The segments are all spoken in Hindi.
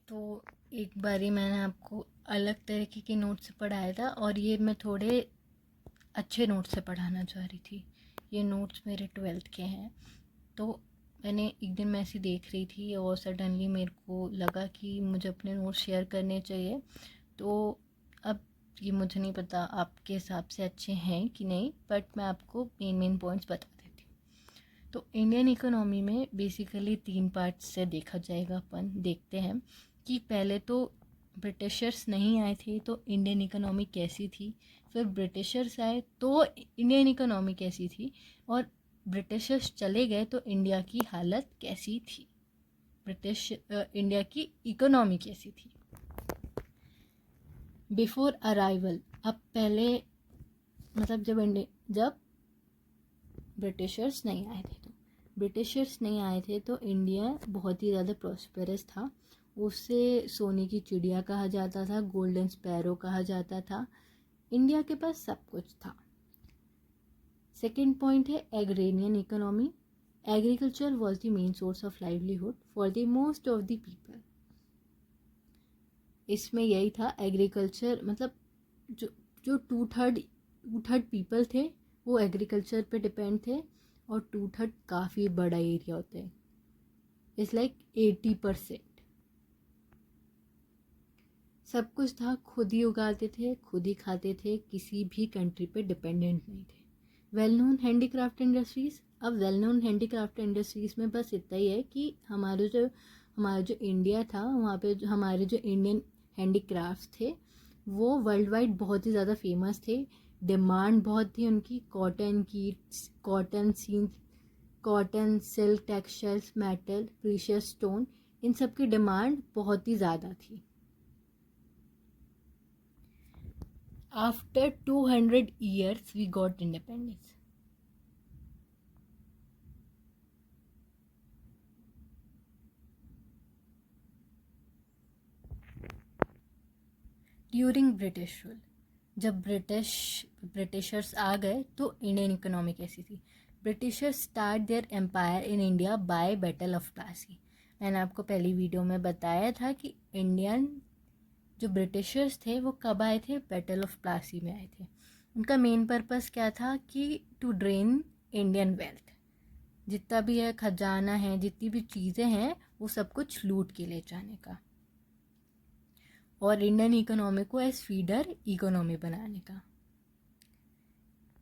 तो एक बारी मैंने आपको अलग तरीके के नोट से पढ़ाया था और ये मैं थोड़े अच्छे नोट से पढ़ाना चाह रही थी। ये नोट्स मेरे 12th के हैं। तो मैंने एक दिन मैं ऐसी देख रही थी और सडनली मेरे को लगा कि मुझे अपने नोट्स शेयर करने चाहिए। तो अब ये मुझे नहीं पता आपके हिसाब से अच्छे हैं कि नहीं, बट मैं आपको मेन पॉइंट्स बता देती हूँ। तो इंडियन इकोनॉमी में बेसिकली 3 पार्ट्स से देखा जाएगा। अपन देखते हैं कि पहले तो ब्रिटिशर्स नहीं आए थे तो इंडियन इकोनॉमी कैसी थी, फिर ब्रिटिशर्स आए तो इंडियन इकोनॉमी कैसी थी, और ब्रिटिशर्स चले गए तो इंडिया की हालत कैसी थी, इंडिया की इकोनॉमी कैसी थी बिफोर अराइवल। अब पहले मतलब जब ब्रिटिशर्स नहीं आए थे तो इंडिया बहुत ही ज़्यादा प्रॉस्पेरस था। उसे सोने की चिड़िया कहा जाता था, गोल्डन स्पैरो कहा जाता था। इंडिया के पास सब कुछ था। सेकेंड पॉइंट है agrarian economy. Agriculture was the main source of livelihood for the most of the people. इसमें यही था, एग्रीकल्चर मतलब जो टू थर्ड पीपल थे वो एग्रीकल्चर पे डिपेंड थे, और 2/3 काफ़ी बड़ा एरिया होता है। It's like 80%। सब कुछ था, खुद ही उगाते थे, खुद ही खाते थे, किसी भी कंट्री पे डिपेंडेंट नहीं थे। Well known handicraft industries. अब वेल नोन हैंडीक्राफ्ट इंडस्ट्रीज़ में बस इतना ही है कि हमारा जो इंडिया था वहाँ पे हमारे जो इंडियन हैंडीक्राफ्ट्स थे वो वर्ल्ड वाइड बहुत ही ज़्यादा फेमस थे। डिमांड बहुत थी उनकी, cotton, silk, textiles, metal, precious stone, इन सब की डिमांड बहुत ही ज़्यादा थी। After 200 years we got independence. During British rule, जब ब्रिटिशर्स आ गए तो इंडियन इकोनॉमी कैसी थी। Britishers start their empire in India by battle of Plassey. मैंने आपको पहली वीडियो में बताया था कि जो ब्रिटिशर्स थे वो कब आए थे, बैटल ऑफ प्लासी में आए थे। उनका मेन पर्पस क्या था कि टू ड्रेन इंडियन वेल्थ, जितना भी है खजाना है, जितनी भी चीज़ें हैं वो सब कुछ लूट के ले जाने का, और इंडियन इकोनॉमी को एज फीडर इकोनॉमी बनाने का।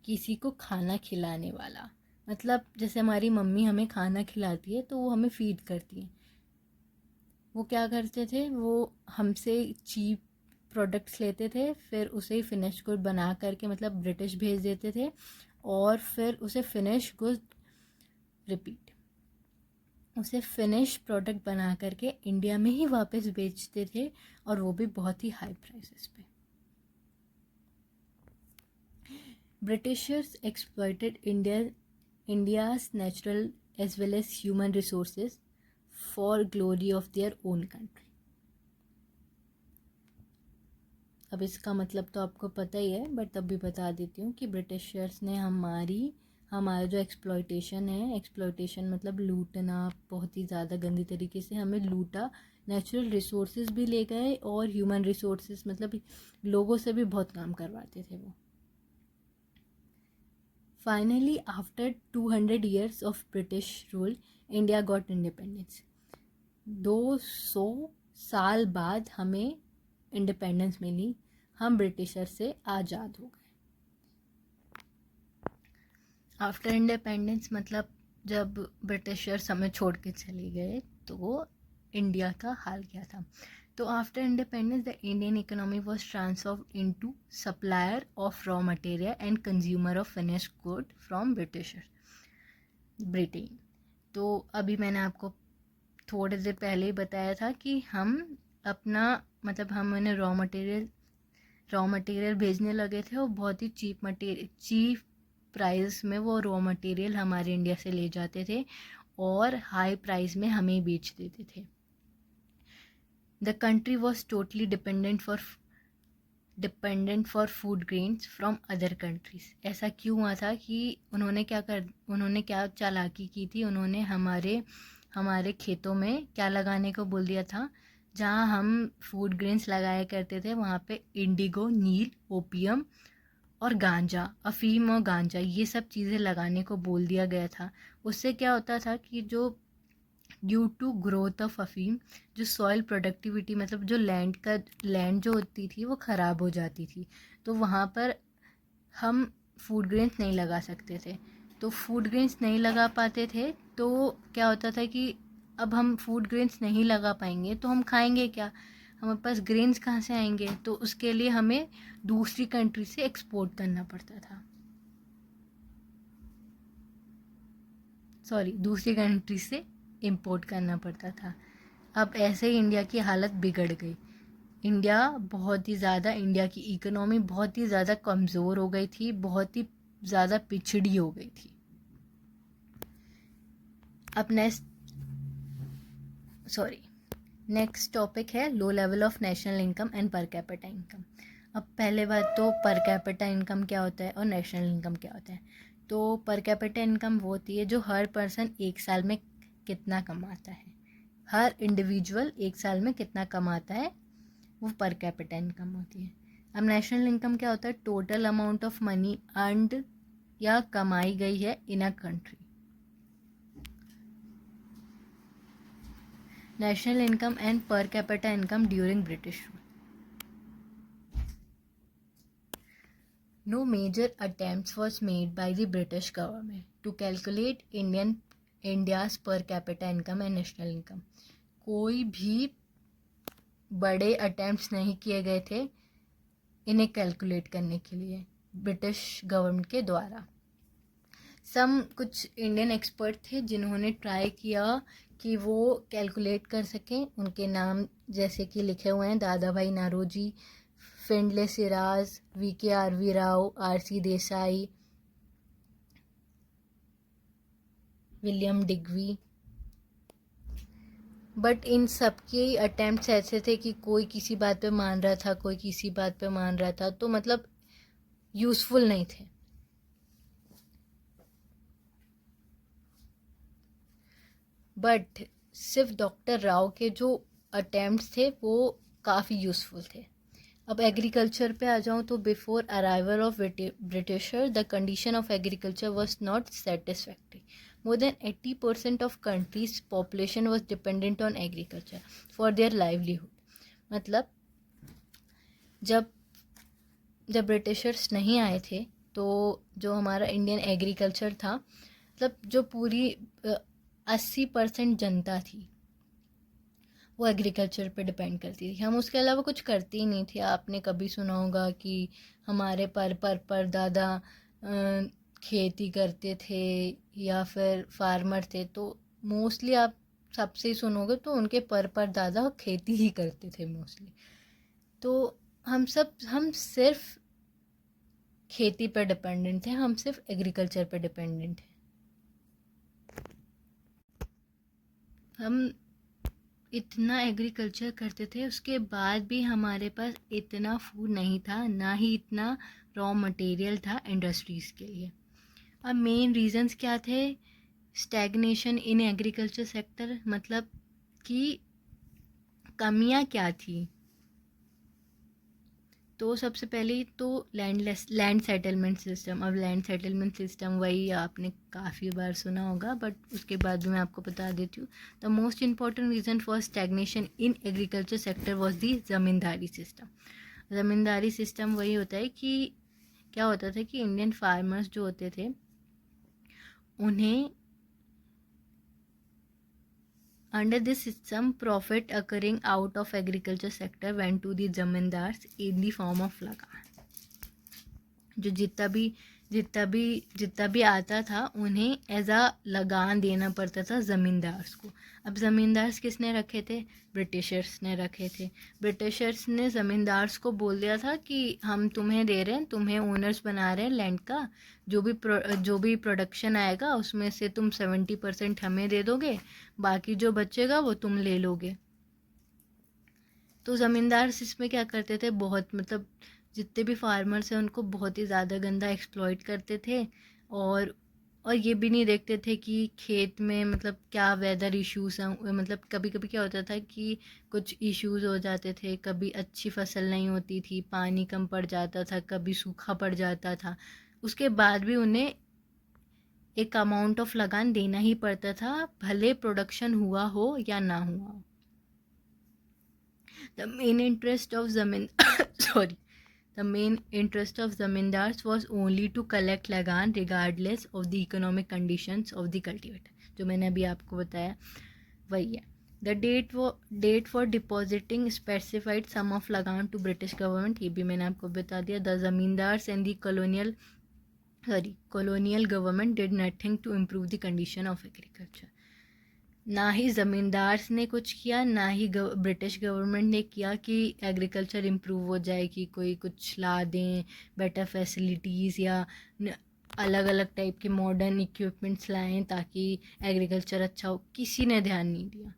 किसी को खाना खिलाने वाला, मतलब जैसे हमारी मम्मी हमें खाना खिलाती है तो वो हमें फीड करती है। वो क्या करते थे, वो हमसे चीप प्रोडक्ट्स लेते थे, फिर उसे फिनिश गुड बना करके मतलब ब्रिटिश भेज देते थे, और फिर उसे फिनिश प्रोडक्ट बना करके इंडिया में ही वापस बेचते थे, और वो भी बहुत ही हाई प्राइसेस पे। Britishers exploited India's natural as well as human resources for glory of their own country. अब इसका मतलब तो आपको पता ही है, बट तब भी बता देती हूँ कि ब्रिटिशर्स ने हमारा जो एक्सप्लॉइटेशन मतलब लूटना, बहुत ही ज़्यादा गंदी तरीके से हमें लूटा। नेचुरल रिसोर्सेज भी ले गए और ह्यूमन रिसोर्सेज मतलब लोगों से भी बहुत काम करवाते थे वो। Finally after 200 years of British rule India got independence. 200 साल बाद हमें इंडिपेंडेंस मिली, हम ब्रिटिशर से आज़ाद हो गए। आफ्टर इंडिपेंडेंस मतलब जब ब्रिटिशर्स हमें छोड़ के चले गए तो इंडिया का हाल क्या था। तो after independence the Indian economy was transformed into supplier of raw material and consumer of finished good from Britain. तो अभी मैंने आपको थोड़ी देर पहले ही बताया था कि हम अपना मतलब हम उन्हें रॉ मटेरियल भेजने लगे थे, और बहुत ही चीप प्राइस में वो रॉ मटेरियल हमारे इंडिया से ले जाते थे और हाई प्राइस में हमें बेच देते थे। The country was totally dependent for food grains from other countries. ऐसा क्यों हुआ था कि उन्होंने क्या चालाकी की थी, उन्होंने हमारे खेतों में क्या लगाने को बोल दिया था, जहाँ हम फूड ग्रेन्स लगाया करते थे वहाँ पे इंडिगो, नील, ओपियम और गांजा, अफीम और गांजा, ये सब चीज़ें लगाने को बोल दिया गया था। उससे क्या होता था कि जो ड्यू टू ग्रोथ ऑफ अफीम, जो सॉइल प्रोडक्टिविटी, मतलब जो लैंड जो होती थी वो ख़राब हो जाती थी, तो वहाँ पर हम फूड ग्रेन्स नहीं लगा सकते थे। तो फूड ग्रेन्स नहीं लगा पाते थे तो क्या होता था कि अब हम फूड ग्रेन्स नहीं लगा पाएंगे तो हम खाएंगे क्या, हमारे पास ग्रेन्स कहाँ से आएंगे, तो उसके लिए हमें दूसरी कंट्री से एक्सपोर्ट करना पड़ता था, दूसरी कंट्री से इंपोर्ट करना पड़ता था। अब ऐसे ही इंडिया की हालत बिगड़ गई। इंडिया की इकोनॉमी बहुत ही ज़्यादा कमज़ोर हो गई थी, बहुत ही ज़्यादा पिछड़ी हो गई थी। अब नेक्स्ट टॉपिक है लो level of national income and per capita income. अब पहले बात तो पर कैपिटा इनकम क्या होता है और नेशनल इनकम क्या होता है। तो पर कैपिटा इनकम वो होती है जो हर पर्सन एक साल में कितना कमाता है, हर इंडिविजुअल एक साल में कितना कमाता है, वो पर कैपिटा इनकम होती है। अब नेशनल इनकम क्या होता है, total amount of money earned या कमाई गई है in a country. National income and per capita income during British rule. No major attempts was made by the British government to calculate India's per capita income and national income. कोई भी बड़े अटेम्प्ट्स नहीं किए गए थे इन्हें कैलकुलेट करने के लिए ब्रिटिश गवर्नमेंट के द्वारा। कुछ इंडियन एक्सपर्ट थे जिन्होंने ट्राई किया कि वो कैलकुलेट कर सकें। उनके नाम जैसे कि लिखे हुए हैं Dadabhai Naoroji, Findlay Shirras, VKRV Rao, RC Desai, William Digby. But इन सब के अटेम्प्ट्स ऐसे थे कि कोई किसी बात पे मान रहा था, कोई किसी बात पे मान रहा था, तो मतलब यूज़फुल नहीं थे। बट सिर्फ डॉक्टर राव के जो अटेम्प्ट्स थे वो काफ़ी यूज़फुल थे। अब एग्रीकल्चर पे आ जाऊँ तो before arrival of britisher the condition of agriculture was not satisfactory. More than 80% of countries population was dependent on agriculture for their livelihood. मतलब जब ब्रिटिशर्स नहीं आए थे तो जो हमारा इंडियन एग्रीकल्चर था, मतलब जो पूरी 80% जनता थी वो एग्रीकल्चर पे डिपेंड करती थी। हम उसके अलावा कुछ करते ही नहीं थे। आपने कभी सुना होगा कि हमारे पर दादा खेती करते थे या फिर फार्मर थे, तो मोस्टली आप सबसे ही सुनोगे तो उनके पर दादा खेती ही करते थे मोस्टली। तो हम सिर्फ खेती पर डिपेंडेंट थे, हम सिर्फ एग्रीकल्चर पर डिपेंडेंट हैं। हम इतना एग्रीकल्चर करते थे, उसके बाद भी हमारे पास इतना फूड नहीं था, ना ही इतना रॉ मटेरियल था इंडस्ट्रीज़ के लिए। अब मेन रीजंस क्या थे स्टैग्नेशन इन एग्रीकल्चर सेक्टर, मतलब कि कमियां क्या थी। तो सबसे पहले तो लैंड सेटलमेंट सिस्टम। अब लैंड सेटलमेंट सिस्टम वही आपने काफ़ी बार सुना होगा, बट उसके बाद भी मैं आपको बता देती हूँ। The most important reason for stagnation in agriculture sector was the ज़मींदारी system. ज़मींदारी system वही होता है कि क्या होता था कि इंडियन फार्मर्स जो होते थे उन्हें Under this system, profit occurring out of agriculture sector went to the zamindars in the form of लगान। जो जितना भी आता था उन्हें एज अ लगान देना पड़ता था ज़मींदार्स को। अब ज़मींदार्स किसने रखे थे, ब्रिटिशर्स ने रखे थे। ब्रिटिशर्स ने ज़मींदार्स को बोल दिया था कि हम तुम्हें दे रहे हैं, तुम्हें ओनर्स बना रहे हैं लैंड का, जो भी प्रोडक्शन आएगा उसमें से तुम 70% हमें दे दोगे, बाकी जो बचेगा वो तुम ले लोगे। तो ज़मींदार इसमें क्या करते थे, बहुत मतलब जितने भी फार्मर्स हैं उनको बहुत ही ज़्यादा गंदा एक्सप्लॉइट करते थे और और ये भी नहीं देखते थे कि खेत में मतलब क्या वेदर इश्यूज हैं, मतलब कभी कभी क्या होता था कि कुछ इश्यूज हो जाते थे, कभी अच्छी फसल नहीं होती थी, पानी कम पड़ जाता था, कभी सूखा पड़ जाता था, उसके बाद भी उन्हें एक अमाउंट ऑफ लगान देना ही पड़ता था, भले प्रोडक्शन हुआ हो या ना हुआ हो। द मेन इंटरेस्ट ऑफ जमीन sorry The main interest of zamindars was only to collect lagan regardless of the economic conditions of the cultivator. जो मैंने अभी आपको बताया वही है. The date for depositing specified sum of lagan to British government, ये भी मैंने आपको बता दिया. The zamindars and the colonial government did nothing to improve the condition of agriculture. ना ही ज़मींदार ने कुछ किया, ना ही ब्रिटिश गवर्नमेंट ने किया कि एग्रीकल्चर इम्प्रूव हो जाए, कि कोई कुछ ला दें, बेटर फैसिलिटीज़ या अलग अलग टाइप के मॉडर्न इक्विपमेंट्स लाएं ताकि एग्रीकल्चर अच्छा हो. किसी ने ध्यान नहीं दिया.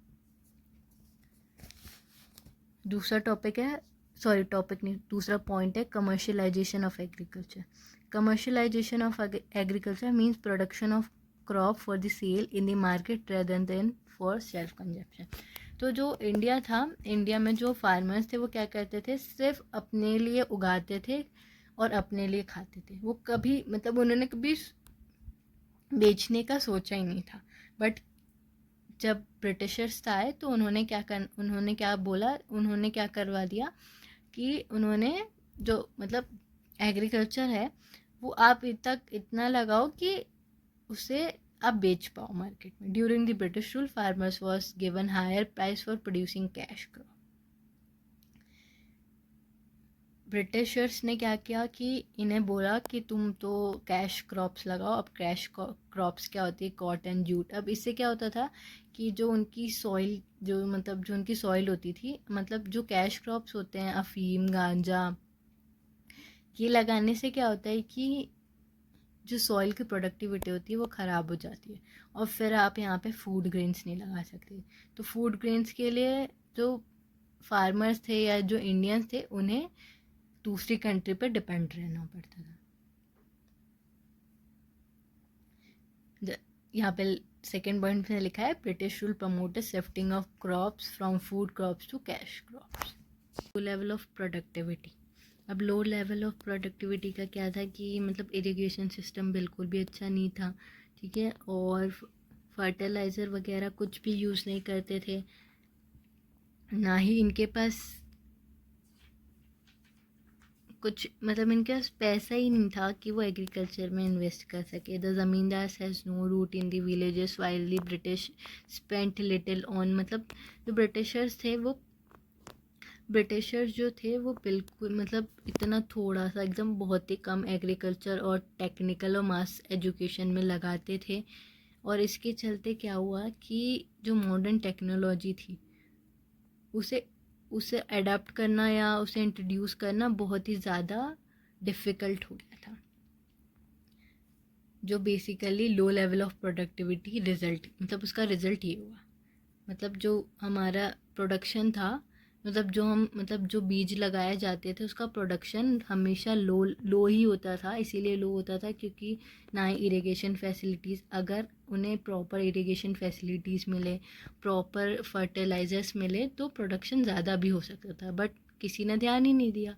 दूसरा टॉपिक है, सॉरी टॉपिक नहीं, दूसरा पॉइंट है commercialisation of agriculture. Commercialisation of agriculture means production of crop for the sale in the market rather than for self consumption. तो जो इंडिया था, इंडिया में जो फार्मर्स थे वो क्या करते थे, सिर्फ अपने लिए उगाते थे और अपने लिए खाते थे. वो कभी मतलब उन्होंने कभी बेचने का सोचा ही नहीं था. बट जब ब्रिटिशर्स आए तो उन्होंने क्या करवा दिया कि उन्होंने जो मतलब एग्रीकल्चर है वो आप इतना लगाओ कि उसे आप बेच पाओ मार्केट में. During the British rule farmers was given higher price for producing cash crop. Britishers ने क्या किया कि इन्हें बोला कि तुम तो कैश क्रॉप्स लगाओ. अब कैश क्रॉप्स क्या होती है, कॉटन, जूट. अब इससे क्या होता था कि जो उनकी सॉइल होती थी, मतलब जो कैश क्रॉप्स होते हैं, अफीम, गांजा, ये लगाने से क्या होता है कि जो सॉइल की प्रोडक्टिविटी होती है वो ख़राब हो जाती है, और फिर आप यहाँ पे फूड ग्रेन्स नहीं लगा सकते. तो फूड ग्रेन्स के लिए जो फार्मर्स थे या जो इंडियंस थे उन्हें दूसरी कंट्री पर डिपेंड रहना पड़ता था. यहाँ पे सेकेंड पॉइंट में लिखा है British rule promoted shifting of crops from food crops to cash crops. Low level of productivity. अब लो लेवल ऑफ प्रोडक्टिविटी का क्या था कि मतलब इरिगेशन सिस्टम बिल्कुल भी अच्छा नहीं था, ठीक है, और फर्टिलाइज़र वगैरह कुछ भी यूज़ नहीं करते थे. ना ही इनके पास कुछ मतलब इनके पास पैसा ही नहीं था कि वो एग्रीकल्चर में इन्वेस्ट कर सके. The zamindars has no root in the villages while the British spent little on. मतलब जो ब्रिटिशर्स जो थे वो बिल्कुल मतलब इतना थोड़ा सा, एकदम बहुत ही कम एग्रीकल्चर और टेक्निकल और मास एजुकेशन में लगाते थे. और इसके चलते क्या हुआ कि जो मॉडर्न टेक्नोलॉजी थी उसे अडेप्ट करना या उसे इंट्रोड्यूस करना बहुत ही ज़्यादा डिफ़िकल्ट हो गया था, जो basically low level of productivity result, मतलब उसका रिज़ल्ट ये हुआ. मतलब जो हमारा प्रोडक्शन था, मतलब जो बीज लगाए जाते थे उसका प्रोडक्शन हमेशा लो ही होता था. इसीलिए लो होता था क्योंकि ना ही इरिगेशन फैसिलिटीज़, अगर उन्हें प्रॉपर इरिगेशन फैसिलिटीज़ मिले, प्रॉपर फर्टिलाइज़र्स मिले तो प्रोडक्शन ज़्यादा भी हो सकता था. बट किसी ने ध्यान ही नहीं दिया.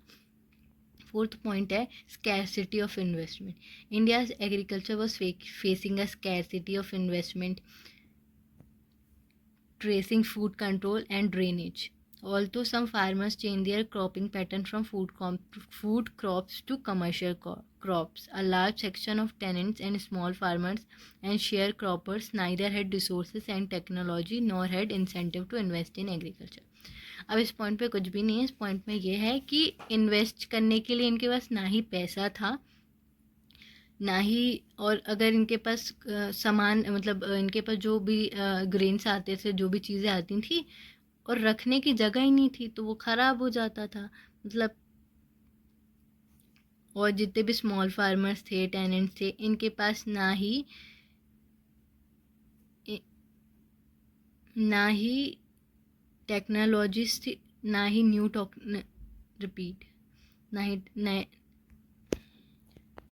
फोर्थ पॉइंट है scarcity of investment. India's agriculture was facing a scarcity of investment, tracing food control and drainage. Although some farmers change their cropping pattern from food crops to commercial crops, a large section of tenants and small farmers and sharecroppers neither had resources and technology nor had incentive to invest in agriculture. अब इस पॉइंट पे कुछ भी नहीं है. इस पॉइंट में ये है कि इन्वेस्ट करने के लिए इनके पास ना ही पैसा था, ना ही, और अगर इनके पास सामान मतलब इनके पास जो भी ग्रेन्स आते थे, जो भी चीज़ें आती थी, और रखने की जगह ही नहीं थी तो वो ख़राब हो जाता था. मतलब और जितने भी स्मॉल फार्मर्स थे, टेनेंट्स थे, इनके पास ना ही टेक्नोलॉजीज थी, ना ही